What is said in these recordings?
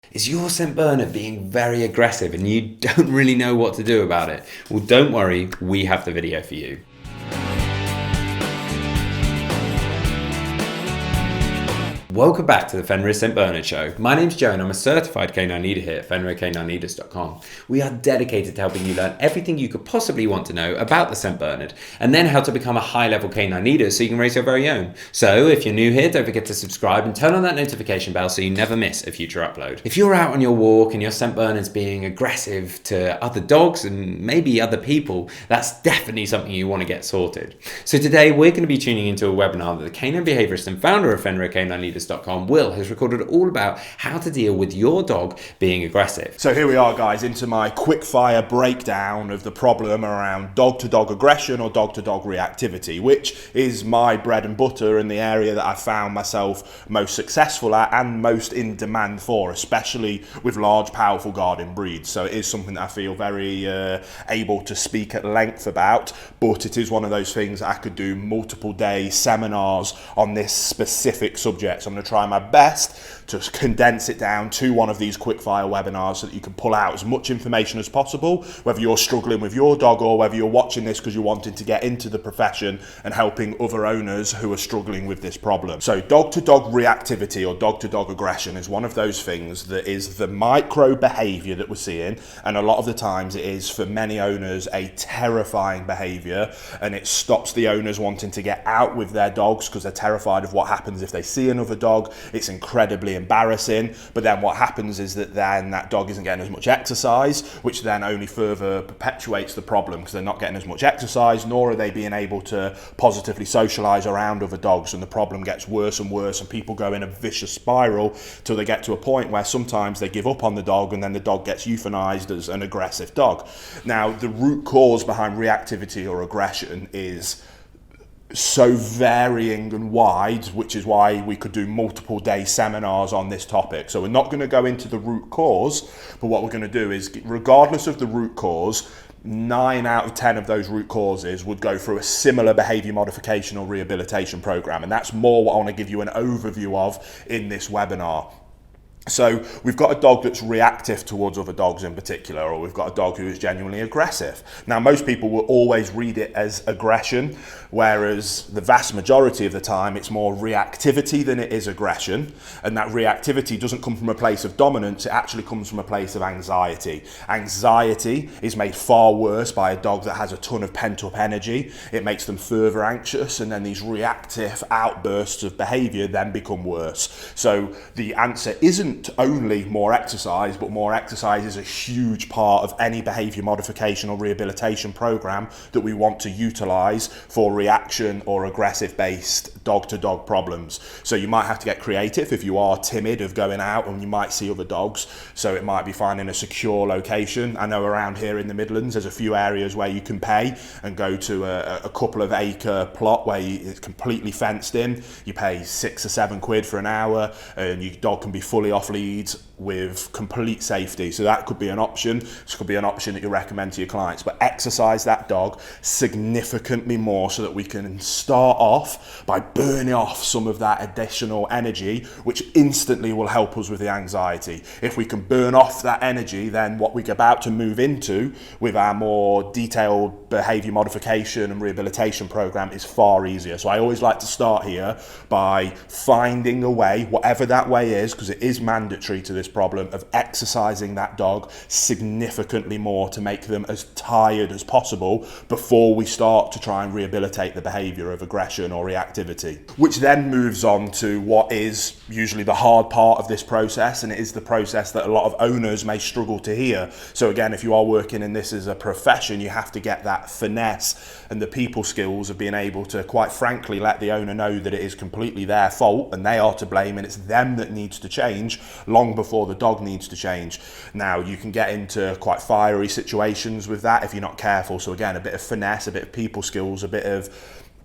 Is your St. Bernard being very aggressive and you don't really know what to do about it? Well, don't worry, we have the video for you. Welcome back to the Fenrir St. Bernard Show. My name's Joe and I'm a certified canine leader here at FenrirCanineLeaders.com. We are dedicated to helping you learn everything you could possibly want to know about the St. Bernard and then how to become a high-level canine leader so you can raise your very own. So if you're new here, don't forget to subscribe and turn on that notification bell so you never miss a future upload. If you're out on your walk and your St. Bernard's being aggressive to other dogs and maybe other people, that's definitely something you want to get sorted. So today we're going to be tuning into a webinar that the canine behaviorist and founder of FenrirCanineLeaders.com, Will, has recorded all about how to deal with your dog being aggressive. So here we are, guys, into my quick-fire breakdown of the problem around dog-to-dog aggression or dog-to-dog reactivity, which is my bread and butter and the area that I found myself most successful at and most in demand for, especially with large, powerful guarding breeds. So it is something that I feel very able to speak at length about, but it is one of those things that I could do multiple day seminars on this specific subject. So I'm going to try my best to condense it down to one of these quick-fire webinars so that you can pull out as much information as possible, whether you're struggling with your dog or whether you're watching this because you're wanting to get into the profession and helping other owners who are struggling with this problem. So dog-to-dog reactivity or dog-to-dog aggression is one of those things that is the micro behavior that we're seeing, and a lot of the times it is for many owners a terrifying behavior, and it stops the owners wanting to get out with their dogs because they're terrified of what happens if they see another dog. It's incredibly embarrassing, but then what happens is that then that dog isn't getting as much exercise, which then only further perpetuates the problem because they're not getting as much exercise, nor are they being able to positively socialize around other dogs, and the problem gets worse and worse, and people go in a vicious spiral till they get to a point where sometimes they give up on the dog and then the dog gets euthanized as an aggressive dog. Now, the root cause behind reactivity or aggression is so varying and wide, which is why we could do multiple day seminars on this topic. So we're not going to go into the root cause, but what we're going to do is, regardless of the root cause, 9 out of 10 of those root causes would go through a similar behavior modification or rehabilitation program, and that's more what I want to give you an overview of in this webinar. So we've got a dog that's reactive towards other dogs in particular, or we've got a dog who is genuinely aggressive. Now, most people will always read it as aggression, whereas the vast majority of the time it's more reactivity than it is aggression. And that reactivity doesn't come from a place of dominance, it actually comes from a place of anxiety. Anxiety is made far worse by a dog that has a ton of pent-up energy. It makes them further anxious, and then these reactive outbursts of behavior then become worse. So the answer isn't only more exercise, but more exercise is a huge part of any behavior modification or rehabilitation program that we want to utilize for reaction or aggressive based dog-to-dog problems. So you might have to get creative if you are timid of going out and you might see other dogs. So it might be finding a secure location. I know around here in the Midlands there's a few areas where you can pay and go to a couple of acre plot where it's completely fenced in. You pay 6 or 7 quid for an hour and your dog can be fully off leads with complete safety. So that could be an option. This could be an option that you recommend to your clients, but exercise that dog significantly more so that we can start off by burning off some of that additional energy, which instantly will help us with the anxiety. If we can burn off that energy, then what we're about to move into with our more detailed behavior modification and rehabilitation program is far easier. So I always like to start here by finding a way, whatever that way is, because it is mandatory to this problem, of exercising that dog significantly more to make them as tired as possible before we start to try and rehabilitate the behavior of aggression or reactivity. Which then moves on to what is usually the hard part of this process, and it is the process that a lot of owners may struggle to hear. So again, if you are working in this as a profession, you have to get that finesse and the people skills of being able to, quite frankly, let the owner know that it is completely their fault and they are to blame and it's them that needs to change long before the dog needs to change. Now, you can get into quite fiery situations with that if you're not careful. So again, a bit of finesse, a bit of people skills, a bit of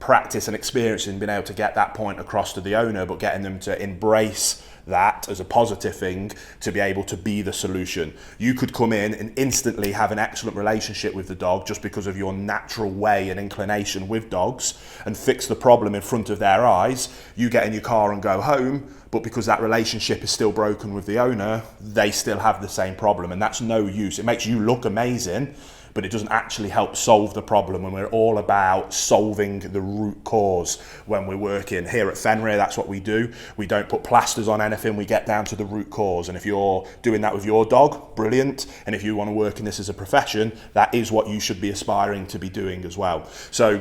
practice and experience in being able to get that point across to the owner, but getting them to embrace that as a positive thing to be able to be the solution. You could come in and instantly have an excellent relationship with the dog just because of your natural way and inclination with dogs and fix the problem in front of their eyes. You get in your car and go home, but because that relationship is still broken with the owner, they still have the same problem, and that's no use. It makes you look amazing, but it doesn't actually help solve the problem, when we're all about solving the root cause when we're working. Here at Fenrir, that's what we do. We don't put plasters on anything, we get down to the root cause. And if you're doing that with your dog, brilliant. And if you want to work in this as a profession, that is what you should be aspiring to be doing as well. So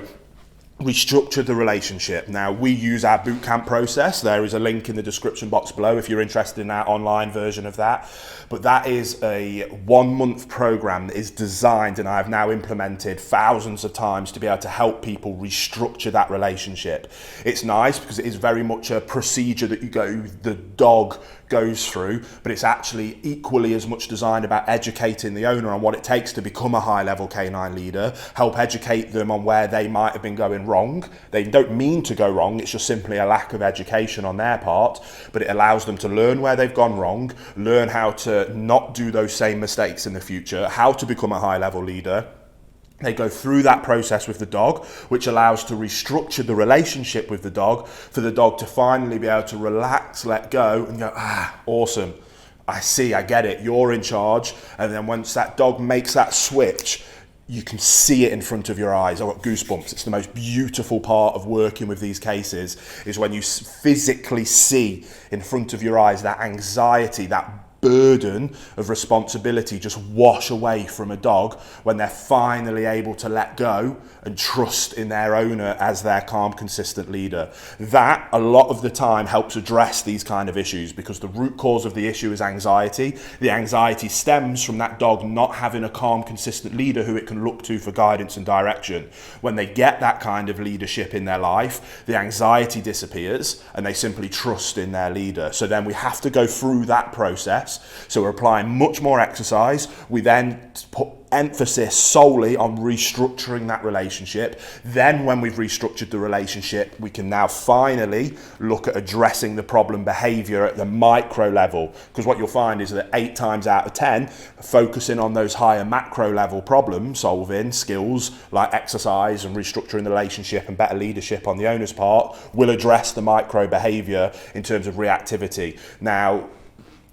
restructure the relationship. Now, we use our bootcamp process. There is a link in the description box below if you're interested in our online version of that. But that is a 1-month program that is designed, and I've now implemented thousands of times, to be able to help people restructure that relationship. It's nice because it is very much a procedure that the dog goes through, but it's actually equally as much designed about educating the owner on what it takes to become a high-level canine leader, help educate them on where they might have been going wrong. They don't mean to go wrong, it's just simply a lack of education on their part, but it allows them to learn where they've gone wrong, learn how to not do those same mistakes in the future, how to become a high-level leader. They go through that process with the dog, which allows to restructure the relationship with the dog, for the dog to finally be able to relax, let go, and go, awesome. I see, I get it, you're in charge. And then once that dog makes that switch, you can see it in front of your eyes. I've got goosebumps. It's the most beautiful part of working with these cases, is when you physically see in front of your eyes that anxiety, that burden of responsibility just wash away from a dog when they're finally able to let go and trust in their owner as their calm, consistent leader. That, a lot of the time, helps address these kind of issues, because the root cause of the issue is anxiety. The anxiety stems from that dog not having a calm, consistent leader who it can look to for guidance and direction. When they get that kind of leadership in their life, the anxiety disappears and they simply trust in their leader. So then we have to go through that process. So we're applying much more exercise. We then put emphasis solely on restructuring that relationship. Then when we've restructured the relationship, we can now finally look at addressing the problem behavior at the micro level. Because what you'll find is that 8 times out of 10, focusing on those higher macro level problem solving skills like exercise and restructuring the relationship and better leadership on the owner's part will address the micro behavior in terms of reactivity. Now,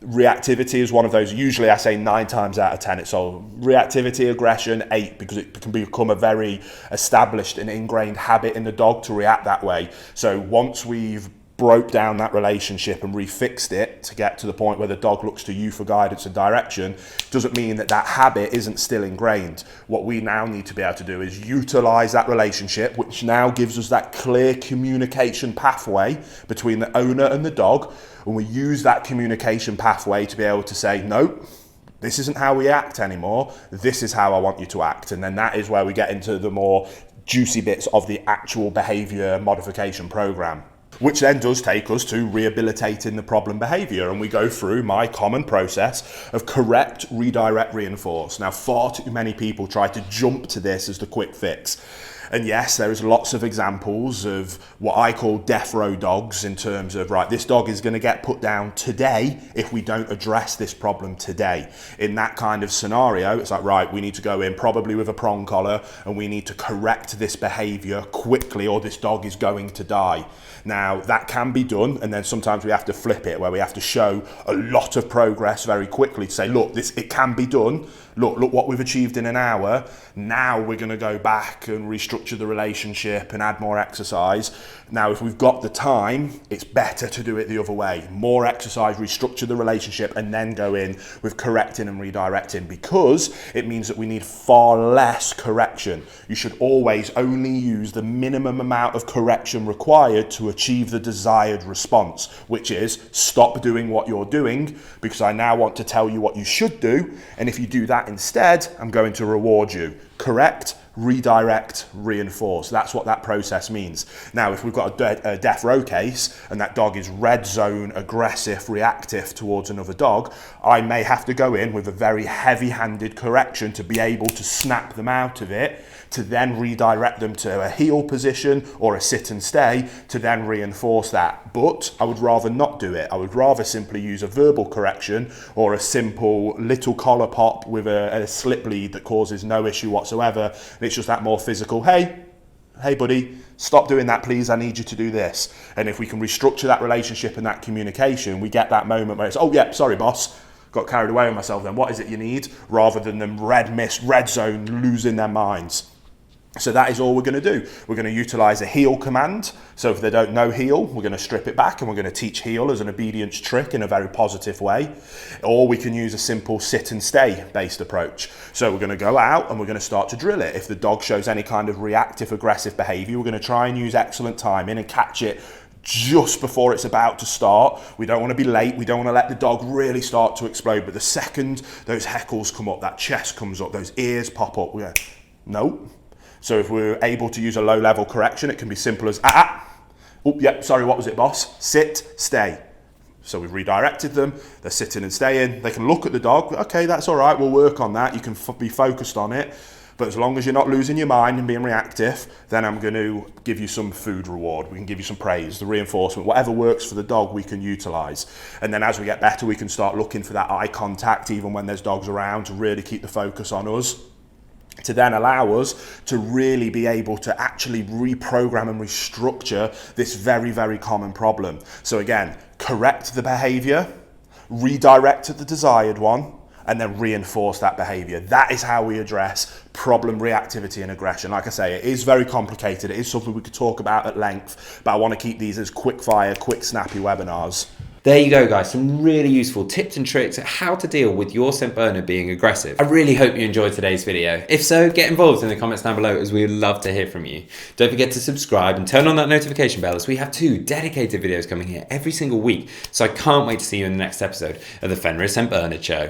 reactivity is one of those, usually I say 9 times out of 10 it's all reactivity, aggression 8, because it can become a very established and ingrained habit in the dog to react that way. So once we've broke down that relationship and refixed it to get to the point where the dog looks to you for guidance and direction, doesn't mean that that habit isn't still ingrained. What we now need to be able to do is utilize that relationship, which now gives us that clear communication pathway between the owner and the dog, and we use that communication pathway to be able to say, no, this isn't how we act anymore, this is how I want you to act. And then that is where we get into the more juicy bits of the actual behavior modification program, which then does take us to rehabilitating the problem behavior. And we go through my common process of correct, redirect, reinforce. Now, far too many people try to jump to this as the quick fix. And yes, there is lots of examples of what I call death row dogs, in terms of, right, this dog is going to get put down today if we don't address this problem today. In that kind of scenario, it's like, right, we need to go in probably with a prong collar and we need to correct this behavior quickly or this dog is going to die. Now, that can be done, and then sometimes we have to flip it, where we have to show a lot of progress very quickly to say, look, it can be done. Look what we've achieved in an hour. Now we're going to go back and restructure the relationship and add more exercise. Now, if we've got the time, it's better to do it the other way. More exercise, restructure the relationship, and then go in with correcting and redirecting, because it means that we need far less correction. You should always only use the minimum amount of correction required to achieve the desired response, which is stop doing what you're doing because I now want to tell you what you should do. And if you do that instead, I'm going to reward you. correct, redirect, reinforce. That's what that process means. Now, if we've got a death row case and that dog is red zone, aggressive, reactive towards another dog, I may have to go in with a very heavy-handed correction to be able to snap them out of it, to then redirect them to a heel position or a sit and stay to then reinforce that. But I would rather not do it. I would rather simply use a verbal correction or a simple little collar pop with a slip lead that causes no issue whatsoever. And it's just that more physical, hey buddy, stop doing that please, I need you to do this. And if we can restructure that relationship and that communication, we get that moment where it's, oh yeah, sorry boss, got carried away with myself then, what is it you need? Rather than them red mist, red zone, losing their minds. So that is all we're going to do. We're going to utilize a heel command. So if they don't know heel, we're going to strip it back and we're going to teach heel as an obedience trick in a very positive way. Or we can use a simple sit and stay based approach. So we're going to go out and we're going to start to drill it. If the dog shows any kind of reactive aggressive behavior, we're going to try and use excellent timing and catch it just before it's about to start. We don't want to be late. We don't want to let the dog really start to explode. But the second those heckles come up, that chest comes up, those ears pop up, we're going, nope. So if we're able to use a low-level correction, it can be simple as, oh, yeah, sorry, what was it, boss? Sit, stay. So we've redirected them, they're sitting and staying. They can look at the dog, okay, that's all right, we'll work on that. You can be focused on it. But as long as you're not losing your mind and being reactive, then I'm going to give you some food reward. We can give you some praise, the reinforcement, whatever works for the dog we can utilize. And then as we get better, we can start looking for that eye contact, even when there's dogs around, to really keep the focus on us, to then allow us to really be able to actually reprogram and restructure this very, very common problem. So again, correct the behavior, redirect to the desired one, and then reinforce that behavior. That is how we address problem reactivity and aggression. Like I say, it is very complicated. It is something we could talk about at length, but I want to keep these as quick fire, quick snappy webinars. There you go, guys. Some really useful tips and tricks at how to deal with your St. Bernard being aggressive. I really hope you enjoyed today's video. If so, get involved in the comments down below, as we would love to hear from you. Don't forget to subscribe and turn on that notification bell, as we have 2 dedicated videos coming here every single week. So I can't wait to see you in the next episode of the Fenrir St. Bernard Show.